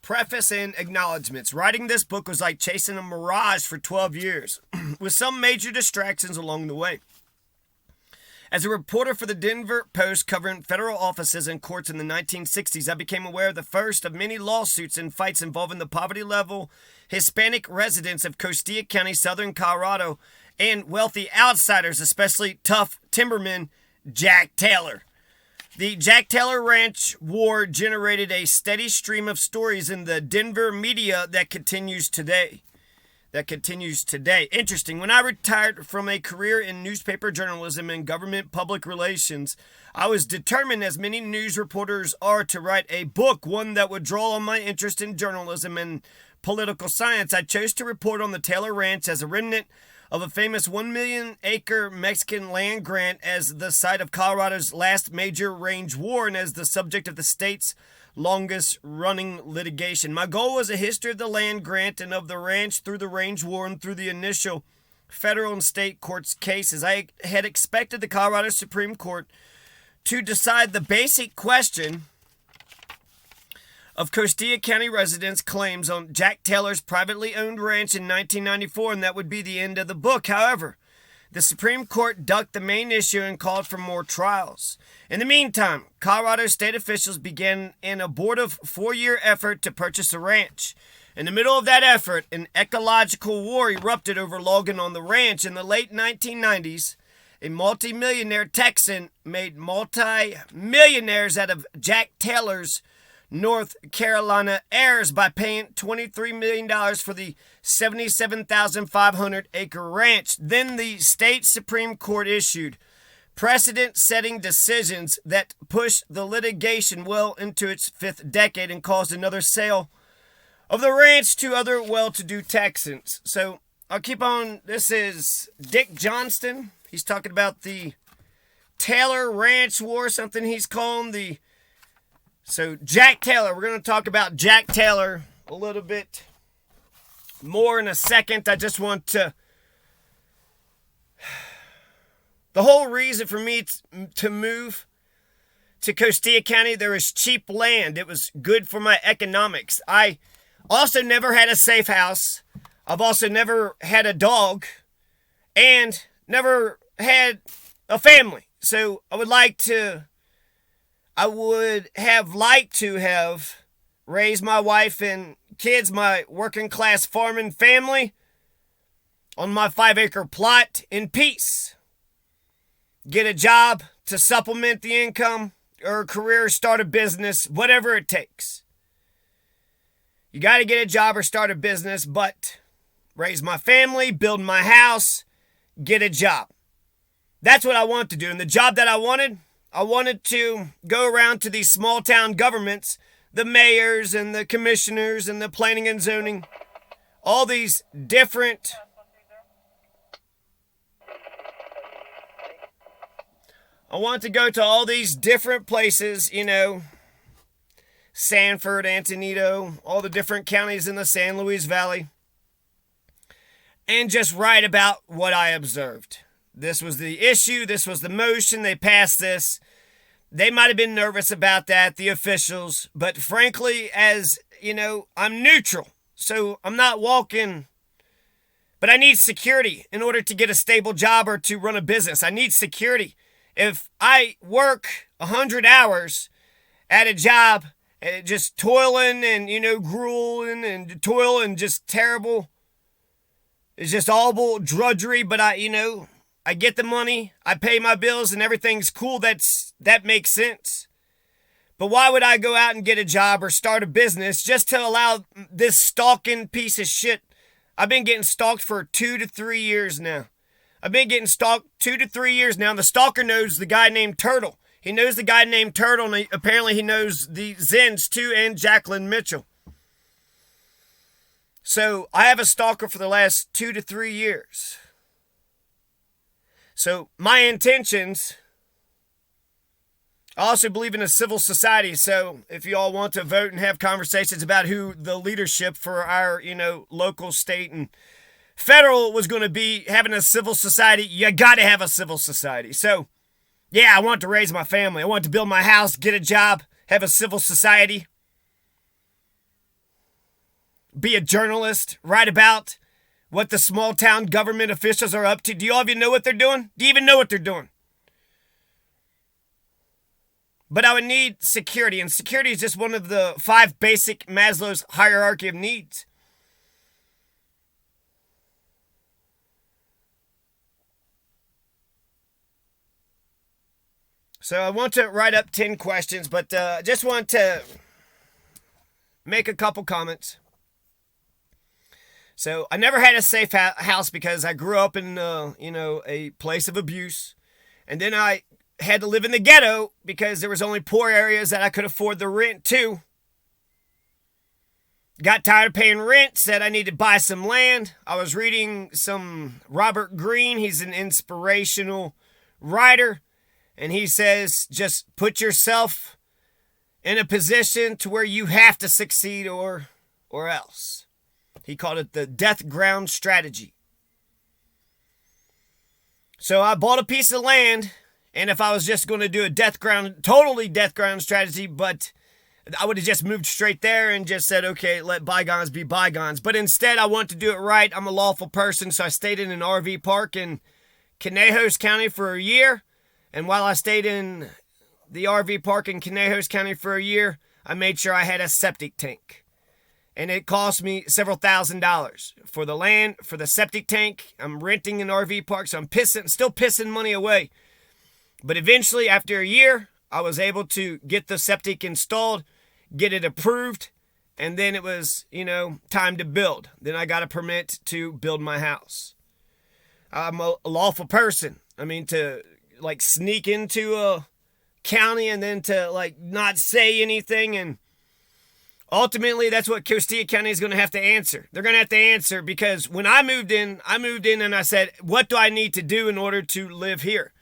Preface and acknowledgments. Writing this book was like chasing a mirage for 12 years, with some major distractions along the way. As a reporter for the Denver Post covering federal offices and courts in the 1960s, I became aware of the first of many lawsuits and fights involving the poverty-level Hispanic residents of Costilla County, southern Colorado, and wealthy outsiders, especially tough timberman Jack Taylor. The Jack Taylor Ranch War generated a steady stream of stories in the Denver media that continues today. Interesting. When I retired from a career in newspaper journalism and government public relations, I was determined, as many news reporters are, to write a book, one that would draw on my interest in journalism and political science. I chose to report on the Taylor Ranch as a remnant of a famous 1 million acre Mexican land grant as the site of Colorado's last major range war and as the subject of the state's longest running litigation. My goal was a history of the land grant and of the ranch through the range war and through the initial federal and state courts cases. I had expected the Colorado Supreme Court to decide the basic question of Costilla County residents' claims on Jack Taylor's privately owned ranch in 1994, and that would be the end of the book. However, the Supreme Court ducked the main issue and called for more trials. In the meantime, Colorado state officials began an abortive 4-year effort to purchase a ranch. In the middle of that effort, an ecological war erupted over logging on the ranch. In the late 1990s, a multi-millionaire Texan made multi-millionaires out of Jack Taylor's North Carolina heirs by paying $23 million for the 77,500 acre ranch. Then the state Supreme Court issued precedent-setting decisions that pushed the litigation well into its 5th decade and caused another sale of the ranch to other well-to-do Texans. So I'll keep on. This is Dick Johnston. He's talking about the Taylor Ranch War, something he's calling the... So Jack Taylor, we're going to talk about Jack Taylor a little bit more in a second. I just want to... The whole reason for me to move to Costilla County, there was cheap land. It was good for my economics. I also never had a safe house. I've also never had a dog and never had a family. So I would have liked to have raised my wife and kids, my working class farming family, on my 5-acre plot in peace. Get a job to supplement the income, or a career, start a business, whatever it takes. You got to get a job or start a business, but raise my family, build my house, get a job. That's what I want to do. And the job that I wanted to go around to these small town governments, the mayors and the commissioners and the planning and zoning, all these different... I want to go to all these different places, Sanford, Antonito, all the different counties in the San Luis Valley, and just write about what I observed. This was the issue. This was the motion. They passed this. They might have been nervous about that, the officials. But frankly, as I'm neutral. So I'm not walking. But I need security in order to get a stable job or to run a business. I need security. If I work 100 hours at a job, just toiling and, grueling and toil and just terrible, it's just all drudgery, but I get the money, I pay my bills, and everything's cool. That makes sense. But why would I go out and get a job or start a business just to allow this stalking piece of shit? I've been getting stalked for 2 to 3 years now. And the stalker knows the guy named Turtle. He knows the guy named Turtle, and apparently he knows the Zens too, and Jacqueline Mitchell. So I have a stalker for the last 2 to 3 years. So my intentions, I also believe in a civil society. So if you all want to vote and have conversations about who the leadership for our, local, state, and federal was going to be, having a civil society, you got to have a civil society. So, yeah, I want to raise my family. I want to build my house, get a job, have a civil society. be a journalist, write about what the small town government officials are up to. Do you all even know what they're doing? Do you even know what they're doing? But I would need security, and security is just one of the 5 basic Maslow's hierarchy of needs. So I want to write up 10 questions, but just want to make a couple comments. So I never had a safe house because I grew up in, a place of abuse. And then I had to live in the ghetto because there was only poor areas that I could afford the rent to. Got tired of paying rent, said I needed to buy some land. I was reading some Robert Greene. He's an inspirational writer. And he says, just put yourself in a position to where you have to succeed or else. He called it the death ground strategy. So I bought a piece of land, and if I was just going to do a totally death ground strategy, but I would have just moved straight there and just said, okay, let bygones be bygones. But instead, I want to do it right. I'm a lawful person, so I stayed in an RV park in Conejos County for a year. And while I stayed in the RV park in Conejos County for a year, I made sure I had a septic tank. And it cost me several $1,000s for the land, for the septic tank. I'm renting an RV park, so I'm still pissing money away. But eventually, after a year, I was able to get the septic installed, get it approved, and then it was, time to build. Then I got a permit to build my house. I'm a lawful person. To sneak into a county and then to not say anything, and ultimately that's what Costilla County is going to have to answer. They're going to have to answer because when I moved in and I said, what do I need to do in order to live here?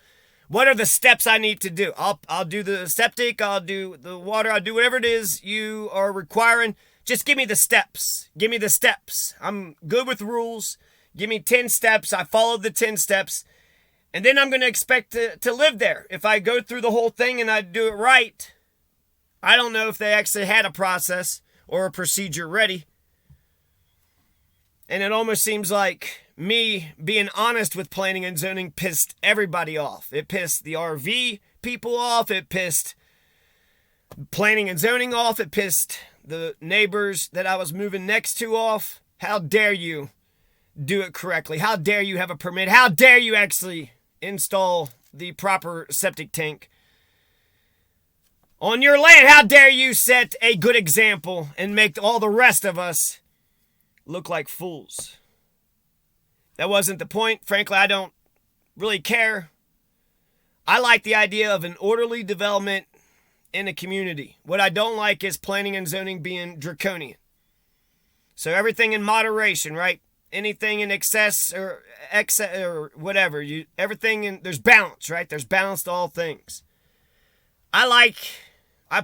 What are the steps I need to do? I'll do the septic, I'll do the water, I'll do whatever it is you are requiring. Just give me the steps. Give me the steps. I'm good with rules. Give me 10 steps. I followed the 10 steps. And then I'm going to expect to live there. If I go through the whole thing and I do it right, I don't know if they actually had a process or a procedure ready. And it almost seems like me being honest with planning and zoning pissed everybody off. It pissed the RV people off. It pissed planning and zoning off. It pissed the neighbors that I was moving next to off. How dare you do it correctly? How dare you have a permit? How dare you actually install the proper septic tank on your land? How dare you set a good example and make all the rest of us look like fools? That wasn't the point. Frankly, I don't really care. I like the idea of an orderly development in a community. What I don't like is planning and zoning being draconian. So everything in moderation, right? Anything in excess or whatever, there's balance, right? There's balance to all things. I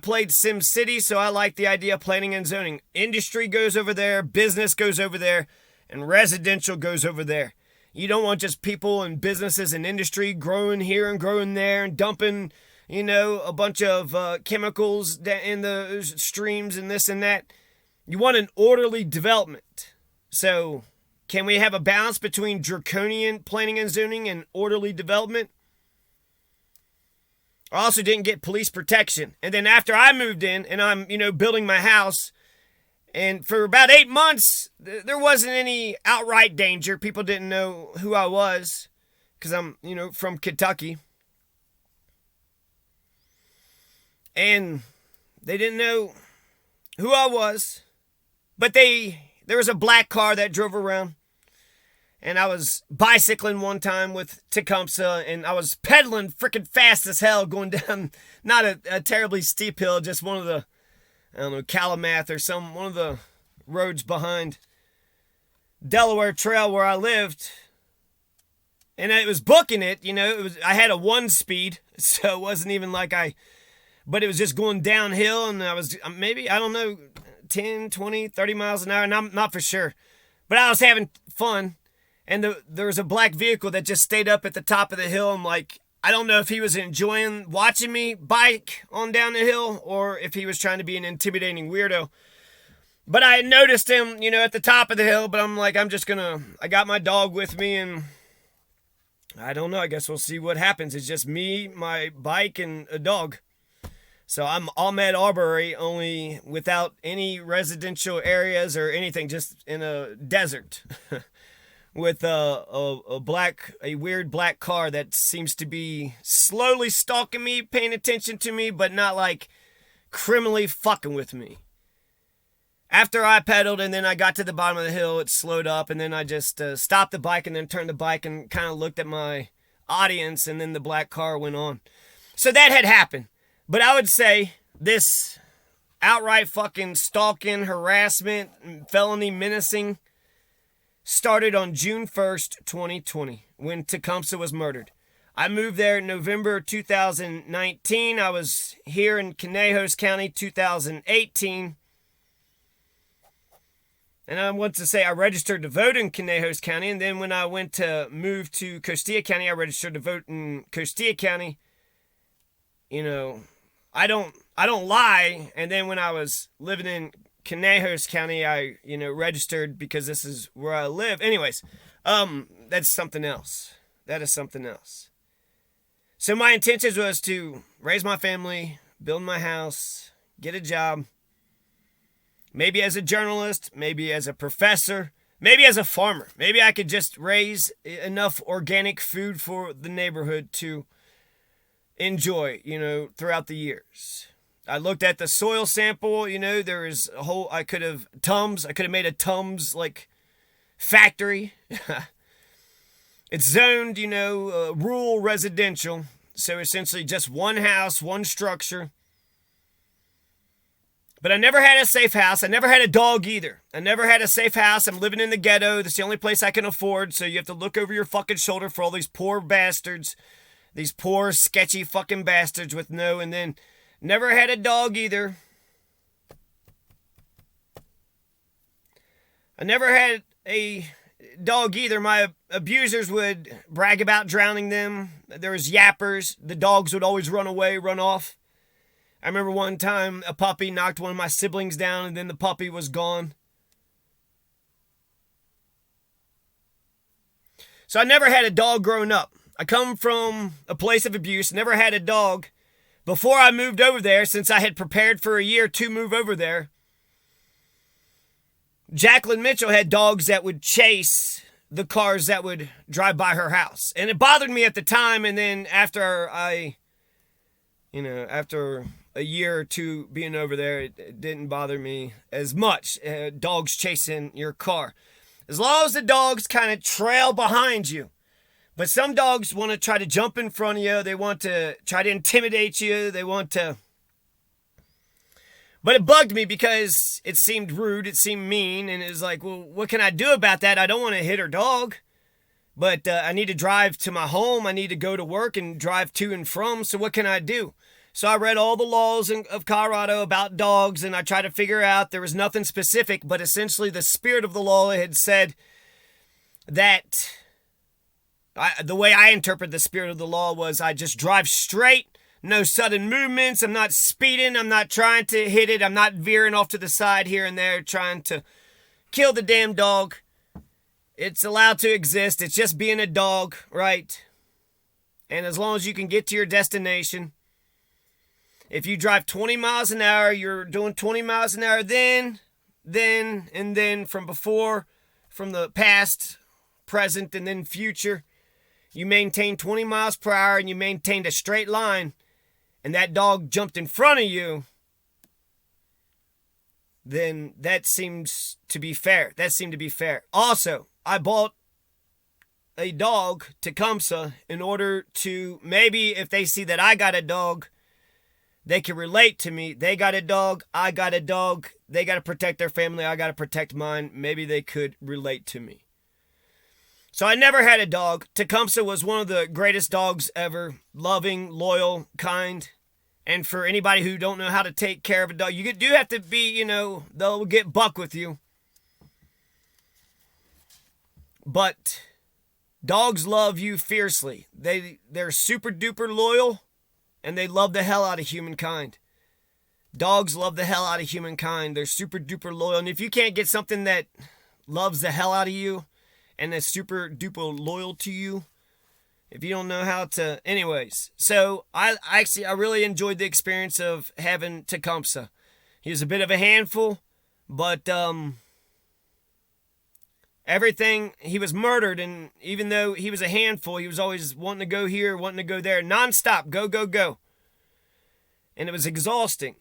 played Sim City, so I like the idea of planning and zoning. Industry goes over there, business goes over there, and residential goes over there. You don't want just people and businesses and industry growing here and growing there and dumping, a bunch of chemicals in the streams and this and that. You want an orderly development. So can we have a balance between draconian planning and zoning and orderly development? I also didn't get police protection. And then after I moved in and I'm, building my house, and for about 8 months, there wasn't any outright danger. People didn't know who I was because I'm, from Kentucky. And they didn't know who I was. But there was a black car that drove around. And I was bicycling one time with Tecumseh, and I was pedaling freaking fast as hell going down, not a terribly steep hill, just one of the, Calumet or one of the roads behind Delaware Trail where I lived. And it was booking it, I had a 1 speed, so it wasn't even but it was just going downhill, and I was maybe, 10, 20, 30 miles an hour, and I'm not for sure. But I was having fun. And there was a black vehicle that just stayed up at the top of the hill. I'm like, I don't know if he was enjoying watching me bike on down the hill or if he was trying to be an intimidating weirdo. But I had noticed him, at the top of the hill, but I'm like, I got my dog with me, and I don't know, I guess we'll see what happens. It's just me, my bike, and a dog. So I'm Ahmed Arbery, only without any residential areas or anything, just in a desert. With a weird black car that seems to be slowly stalking me, paying attention to me, but not like criminally fucking with me. After I pedaled and then I got to the bottom of the hill, it slowed up, and then I just stopped the bike and then turned the bike and kind of looked at my audience, and then the black car went on. So that had happened. But I would say this outright fucking stalking, harassment, felony menacing started on June 1st, 2020, when Tecumseh was murdered. I moved there in November 2019. I was here in Conejos County 2018. And I want to say I registered to vote in Conejos County. And then when I went to move to Costilla County, I registered to vote in Costilla County. I don't lie. And then when I was living in Conejos County, I, registered because this is where I live. Anyways, that's something else. That is something else. So my intentions was to raise my family, build my house, get a job, maybe as a journalist, maybe as a professor, maybe as a farmer. Maybe I could just raise enough organic food for the neighborhood to enjoy, throughout the years. I looked at the soil sample, there is a whole, I could have made a Tums, factory. It's zoned, rural residential. So essentially just one house, one structure. But I never had a safe house. I never had a dog either. I never had a safe house. I'm living in the ghetto. That's the only place I can afford. So you have to look over your fucking shoulder for all these poor bastards. These poor, sketchy fucking bastards with and then never had a dog either. I never had a dog either. My abusers would brag about drowning them. There was yappers. The dogs would always run away, run off. I remember one time a puppy knocked one of my siblings down, and then the puppy was gone. So I never had a dog growing up. I come from a place of abuse, never had a dog. Before I moved over there, since I had prepared for a year to move over there, Jacqueline Mitchell had dogs that would chase the cars that would drive by her house. And it bothered me at the time, and then after after a year or two being over there, it didn't bother me as much. Dogs chasing your car. As long as the dogs kind of trail behind you. But some dogs want to try to jump in front of you. They want to try to intimidate you. But it bugged me because it seemed rude. It seemed mean. And it was like, well, what can I do about that? I don't want to hit her dog. But I need to drive to my home. I need to go to work and drive to and from. So what can I do? So I read all the laws of Colorado about dogs. And I tried to figure out there was nothing specific. But essentially the spirit of the law had said that... the way I interpret the spirit of the law was I just drive straight, no sudden movements. I'm not speeding. I'm not trying to hit it. I'm not veering off to the side here and there trying to kill the damn dog. It's allowed to exist. It's just being a dog, right? And as long as you can get to your destination, if you drive 20 miles an hour, you're doing 20 miles an hour then from before, from the past, present, and then future. You maintain 20 miles per hour and you maintained a straight line, and that dog jumped in front of you, then that seems to be fair. That seemed to be fair. Also, I bought a dog, Tecumseh, in order to, maybe if they see that I got a dog, they can relate to me. They got a dog, I got a dog. They got to protect their family, I got to protect mine. Maybe they could relate to me. So I never had a dog. Tecumseh was one of the greatest dogs ever. Loving, loyal, kind. And for anybody who don't know how to take care of a dog, you do have to be, they'll get buck with you. But dogs love you fiercely. They're super duper loyal, and they love the hell out of humankind. Dogs love the hell out of humankind. They're super duper loyal. And if you can't get something that loves the hell out of you and is super duper loyal to you, if you don't know how to... Anyways, so I really enjoyed the experience of having Tecumseh. He was a bit of a handful, but everything... He was murdered, and even though he was a handful, he was always wanting to go here, wanting to go there. Non-stop. Go, go, go. And it was exhausting.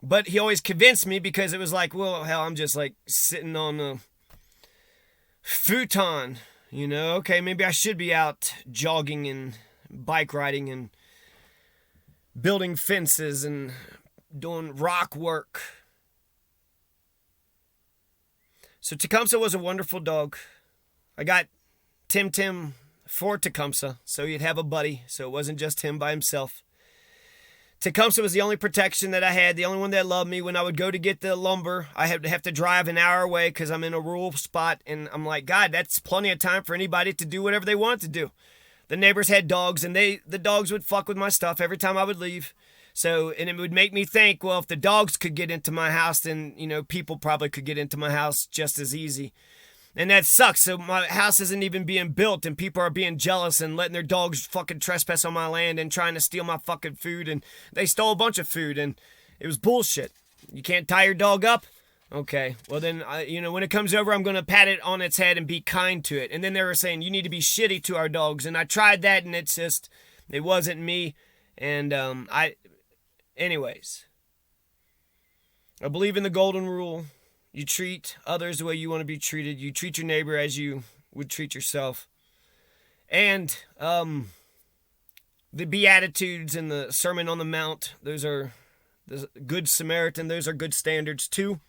But he always convinced me because it was like, well, hell, I'm just like sitting on a futon, you know? Okay, maybe I should be out jogging and bike riding and building fences and doing rock work. So Tecumseh was a wonderful dog. I got Tim Tim for Tecumseh, so he'd have a buddy, so it wasn't just him by himself. Tecumseh was the only protection that I had, the only one that loved me. When I would go to get the lumber, I had to have to drive an hour away because I'm in a rural spot, and I'm like, God, that's plenty of time for anybody to do whatever they want to do. The neighbors had dogs, and the dogs would fuck with my stuff every time I would leave. So, and it would make me think, well, if the dogs could get into my house, then, you know, people probably could get into my house just as easy. And that sucks. So my house isn't even being built, and people are being jealous and letting their dogs fucking trespass on my land and trying to steal my fucking food. And they stole a bunch of food, and it was bullshit. You can't tie your dog up? Okay. Well, then, when it comes over, I'm going to pat it on its head and be kind to it. And then they were saying, you need to be shitty to our dogs. And I tried that, and it wasn't me. And anyways, I believe in the golden rule. You treat others the way you want to be treated. You treat your neighbor as you would treat yourself. And the Beatitudes and the Sermon on the Mount, those are the Good Samaritan. Those are good standards too.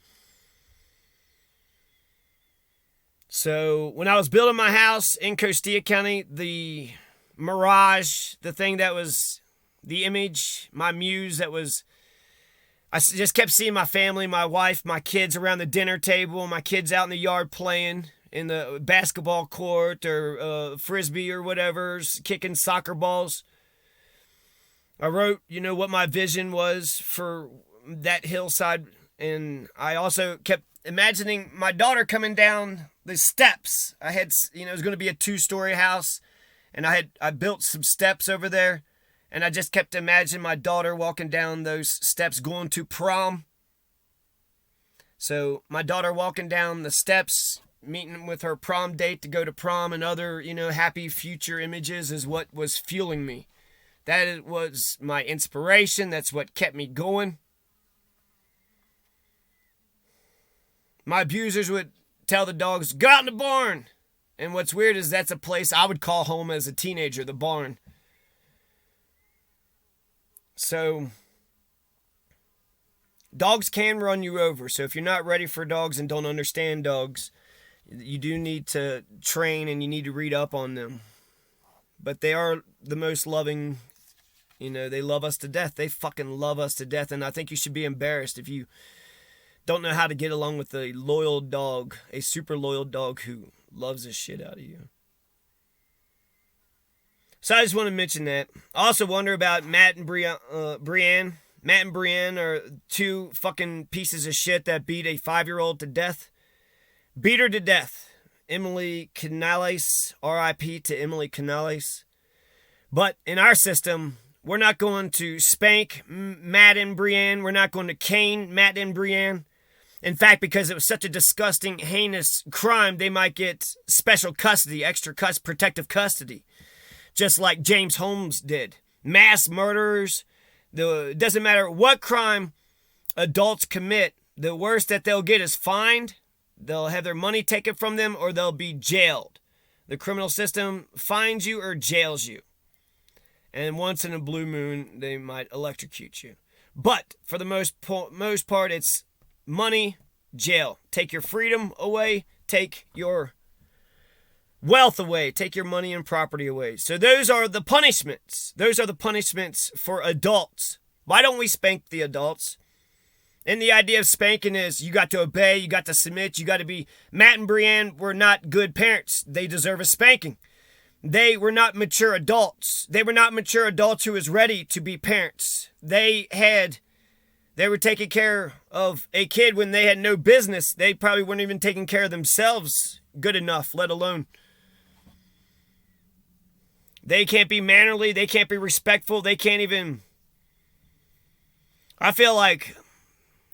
So when I was building my house in Costilla County, the mirage, the thing that was the image, my muse that was... I just kept seeing my family, my wife, my kids around the dinner table, my kids out in the yard playing in the basketball court or frisbee or whatever, kicking soccer balls. I wrote, what my vision was for that hillside, and I also kept imagining my daughter coming down the steps. I had, it was going to be a 2-story house, and I built some steps over there. And I just kept imagining my daughter walking down those steps going to prom. So my daughter walking down the steps, meeting with her prom date to go to prom, and other, happy future images is what was fueling me. That was my inspiration. That's what kept me going. My abusers would tell the dogs, go out in the barn. And what's weird is that's a place I would call home as a teenager, the barn. So, dogs can run you over. So if you're not ready for dogs and don't understand dogs, you do need to train and you need to read up on them. But they are the most loving, they love us to death. They fucking love us to death. And I think you should be embarrassed if you don't know how to get along with a loyal dog, a super loyal dog who loves the shit out of you. So I just want to mention that. I also wonder about Matt and Brienne. Matt and Brienne are 2 fucking pieces of shit that beat a 5-year-old to death. Beat her to death. Emily Canales, R.I.P. to Emily Canales. But in our system, we're not going to spank Matt and Brienne. We're not going to cane Matt and Brienne. In fact, because it was such a disgusting, heinous crime, they might get special custody, protective custody. Just like James Holmes did. Mass murderers. It doesn't matter what crime adults commit. The worst that they'll get is fined. They'll have their money taken from them, or they'll be jailed. The criminal system fines you or jails you. And once in a blue moon, they might electrocute you. But for the most part, it's money, jail. Take your freedom away. Take your wealth away. Take your money and property away. So those are the punishments. Those are the punishments for adults. Why don't we spank the adults? And the idea of spanking is you got to obey, you got to submit, you got to be... Matt and Brienne were not good parents. They deserve a spanking. They were not mature adults. They were not mature adults who was ready to be parents. They were taking care of a kid when they had no business. They probably weren't even taking care of themselves good enough, let alone. They can't be mannerly. They can't be respectful. They can't even. I feel like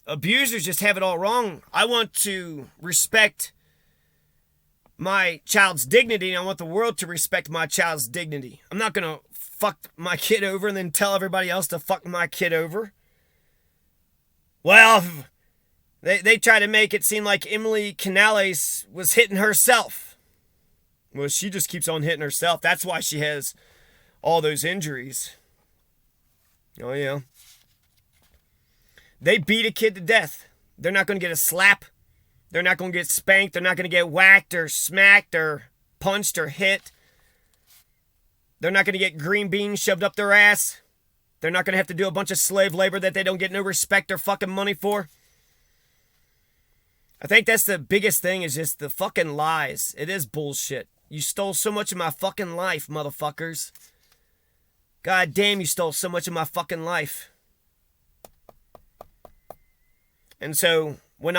abusers just have it all wrong. I want to respect my child's dignity, and I want the world to respect my child's dignity. I'm not going to fuck my kid over and then tell everybody else to fuck my kid over. Well, they try to make it seem like Emily Canales was hitting herself. Well, she just keeps on hitting herself. That's why she has all those injuries. Oh, yeah. They beat a kid to death. They're not going to get a slap. They're not going to get spanked. They're not going to get whacked or smacked or punched or hit. They're not going to get green beans shoved up their ass. They're not going to have to do a bunch of slave labor that they don't get no respect or fucking money for. I think that's the biggest thing, is just the fucking lies. It is bullshit. You stole so much of my fucking life, motherfuckers. God damn, you stole so much of my fucking life. And so, when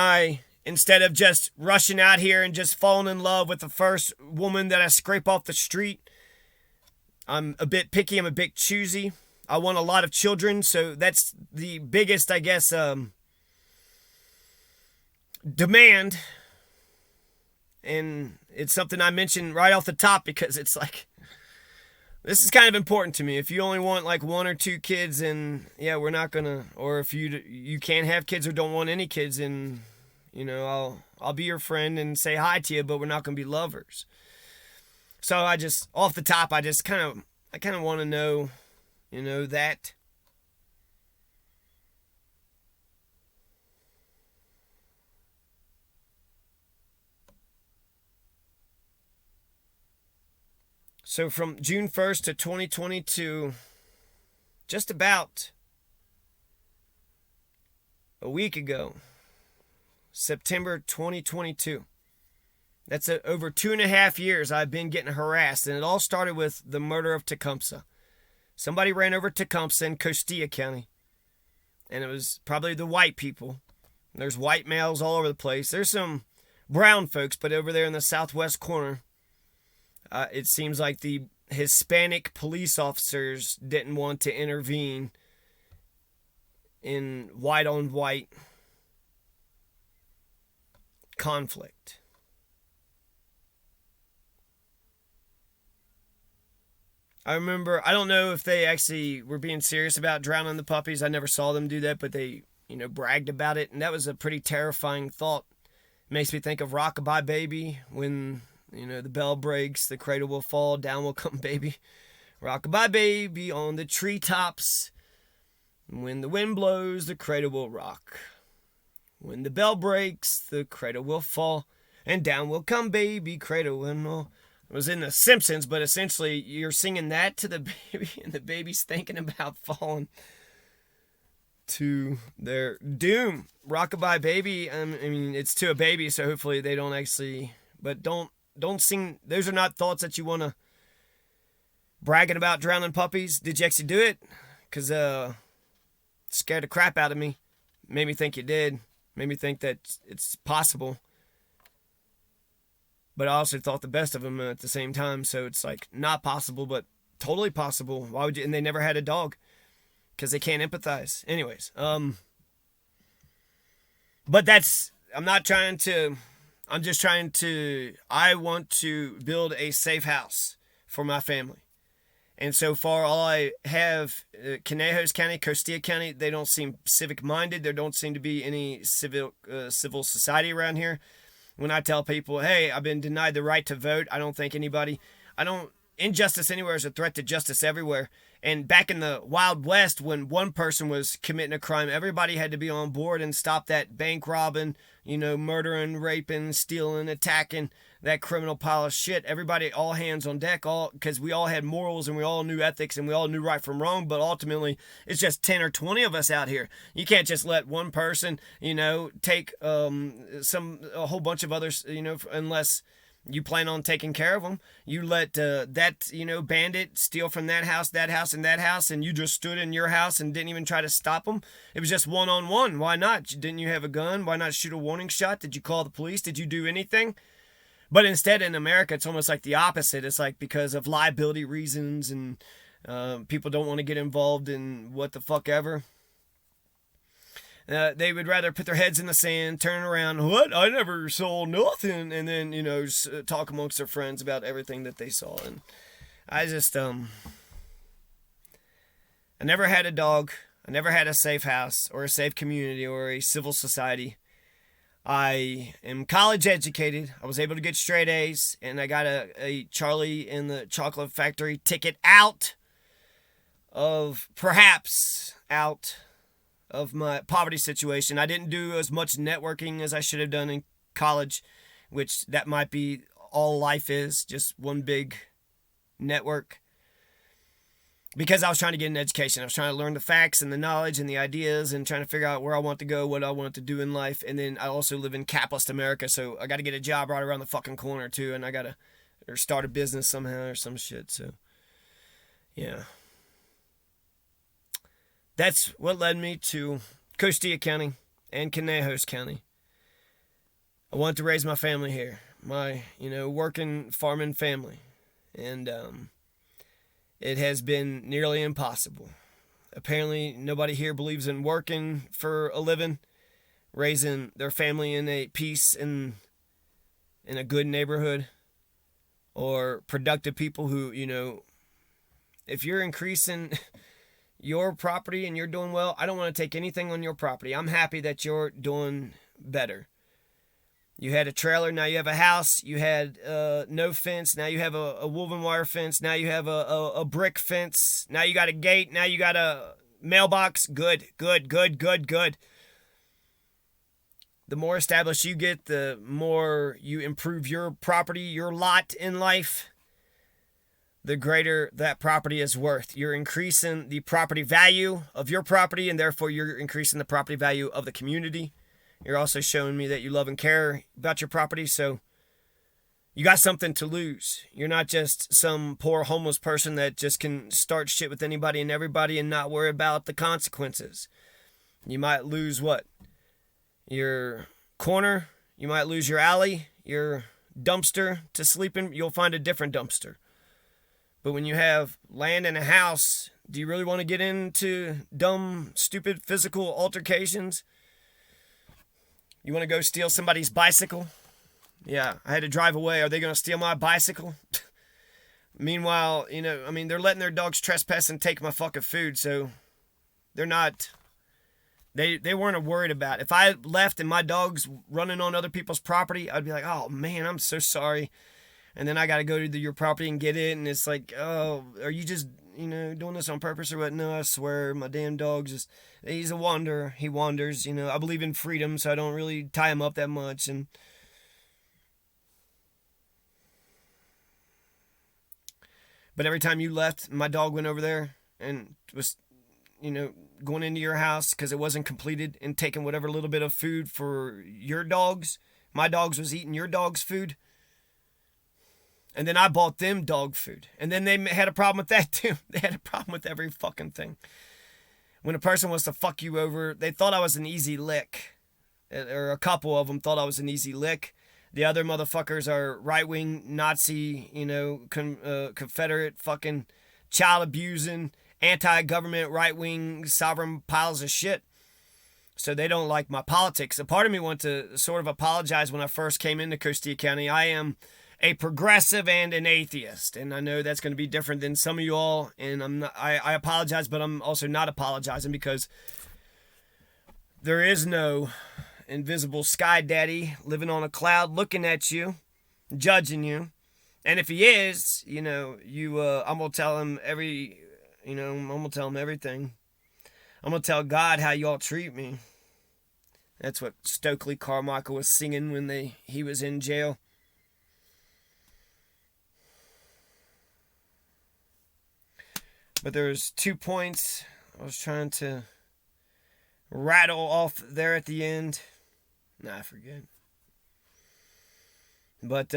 instead of just rushing out here and just falling in love with the first woman that I scrape off the street, I'm a bit picky, I'm a bit choosy. I want a lot of children, so that's the biggest, I guess, demand. And it's something I mentioned right off the top because it's like, this is kind of important to me. If you only want like 1 or 2 kids, and yeah, we're not gonna, or if you can't have kids or don't want any kids, and I'll be your friend and say hi to you, but we're not gonna be lovers. So I just, off the top, I kind of want to know, that. So from June 1st to 2022, just about a week ago, September 2022, that's over 2.5 years I've been getting harassed. And it all started with the murder of Tecumseh. Somebody ran over Tecumseh in Costilla County. And it was probably the white people. There's white males all over the place. There's some brown folks, but over there in the southwest corner, it seems like the Hispanic police officers didn't want to intervene in white-on-white conflict. I remember, I don't know if they actually were being serious about drowning the puppies. I never saw them do that, but they, bragged about it. And that was a pretty terrifying thought. It makes me think of Rockabye Baby, when, the bell breaks, the cradle will fall, down will come baby. Rockabye baby on the treetops. When the wind blows, the cradle will rock. When the bell breaks, the cradle will fall, and down will come baby, cradle will roll. It was in The Simpsons, but essentially you're singing that to the baby, and the baby's thinking about falling to their doom. Rockabye Baby, it's to a baby, so hopefully they don't actually, but don't sing. Those are not thoughts that you want to bragging about drowning puppies. Did you actually do it? Because scared the crap out of me. Made me think you did. Made me think that it's possible. But I also thought the best of them at the same time. So it's like not possible, but totally possible. Why would you? And they never had a dog because they can't empathize. Anyways, but that's, I'm just trying to, I want to build a safe house for my family. And so far, all I have, Conejos County, Costilla County, they don't seem civic-minded. There don't seem to be any civil society around here. When I tell people, hey, I've been denied the right to vote, I don't think injustice anywhere is a threat to justice everywhere. And back in the Wild West, when one person was committing a crime, everybody had to be on board and stop that bank robbing, murdering, raping, stealing, attacking, that criminal pile of shit. Everybody, all hands on deck, because we all had morals and we all knew ethics and we all knew right from wrong. But ultimately, it's just 10 or 20 of us out here. You can't just let one person, take a whole bunch of others, unless You plan on taking care of them. You let that, bandit steal from that house, and that house, and you just stood in your house and didn't even try to stop them. It was just one-on-one. Why not? Didn't you have a gun? Why not shoot a warning shot? Did you call the police? Did you do anything? But instead, in America, it's almost like the opposite. It's like because of liability reasons and people don't want to get involved in what the fuck ever. They would rather put their heads in the sand, turn around, what? I never saw nothing, and then, talk amongst their friends about everything that they saw. And I just, I never had a dog. I never had a safe house or a safe community or a civil society. I am college educated. I was able to get straight A's, and I got a Charlie in the Chocolate Factory ticket out of my poverty situation. I didn't do as much networking as I should have done in college, which that might be all life is, just one big network. Because I was trying to get an education. I was trying to learn the facts and the knowledge and the ideas and trying to figure out where I want to go, what I want to do in life. And then I also live in capitalist America, so I got to get a job right around the fucking corner too, and I got to start a business somehow or some shit. So, yeah. That's what led me to Costilla County and Conejos County. I wanted to raise my family here. My, working, farming family. And it has been nearly impossible. Apparently, nobody here believes in working for a living, raising their family in a peace and in a good neighborhood, or productive people who, if you're increasing your property and you're doing well, I don't want to take anything on your property. I'm happy that you're doing better. You had a trailer, now you have a house. You had no fence, now you have a woven wire fence. Now you have a brick fence. Now you got a gate. Now you got a mailbox. Good. The more established you get, the more you improve your property, your lot in life, the greater that property is worth. You're increasing the property value of your property, and therefore you're increasing the property value of the community. You're also showing me that you love and care about your property, so you got something to lose. You're not just some poor homeless person that just can start shit with anybody and everybody and not worry about the consequences. You might lose what? Your corner. You might lose your alley, your dumpster to sleep in. You'll find a different dumpster. But when you have land and a house, do you really want to get into dumb, stupid physical altercations? You want to go steal somebody's bicycle? Yeah, I had to drive away. Are they going to steal my bicycle? Meanwhile, they're letting their dogs trespass and take my fucking food, so they're not... They weren't worried about it. If I left and my dog's running on other people's property, I'd be like, oh, man, I'm so sorry. And then I got to go to your property and get it. And it's like, oh, are you just, doing this on purpose or what? No, I swear, my damn dog's just, he's a wanderer. He wanders, I believe in freedom, so I don't really tie him up that much. But every time you left, my dog went over there and was, going into your house because it wasn't completed and taking whatever little bit of food for your dogs. My dogs was eating your dog's food. And then I bought them dog food. And then they had a problem with that too. They had a problem with every fucking thing. When a person wants to fuck you over, they thought I was an easy lick. Or a couple of them thought I was an easy lick. The other motherfuckers are right-wing Nazi, Confederate fucking child abusing, anti-government, right-wing sovereign piles of shit. So they don't like my politics. A part of me wants to sort of apologize when I first came into Costilla County. I am a progressive and an atheist, and I know that's going to be different than some of you all, and I apologize, but I'm also not apologizing because there is no invisible sky daddy living on a cloud looking at you, judging you. And if he is, I'm going to tell him I'm going to tell him everything. I'm going to tell God how y'all treat me. That's what Stokely Carmichael was singing when he was in jail. But there's 2 points I was trying to rattle off there at the end. Nah, I forget. But,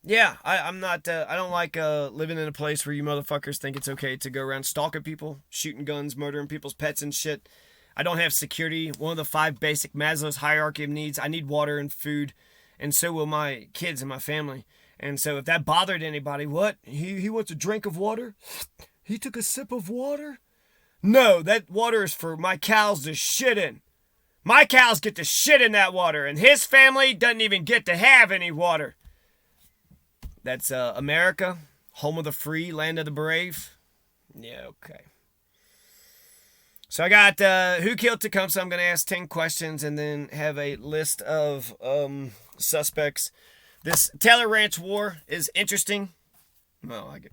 yeah, I'm not, I don't like living in a place where you motherfuckers think it's okay to go around stalking people, shooting guns, murdering people's pets and shit. I don't have security. One of the 5 basic Maslow's hierarchy of needs. I need water and food, and so will my kids and my family. And so if that bothered anybody, what? He wants a drink of water? He took a sip of water? No, that water is for my cows to shit in. My cows get to shit in that water, and his family doesn't even get to have any water. That's America, home of the free, land of the brave. Yeah, okay. So I got who killed Tecumseh. I'm going to ask 10 questions and then have a list of suspects. This Taylor Ranch War is interesting. Well, I get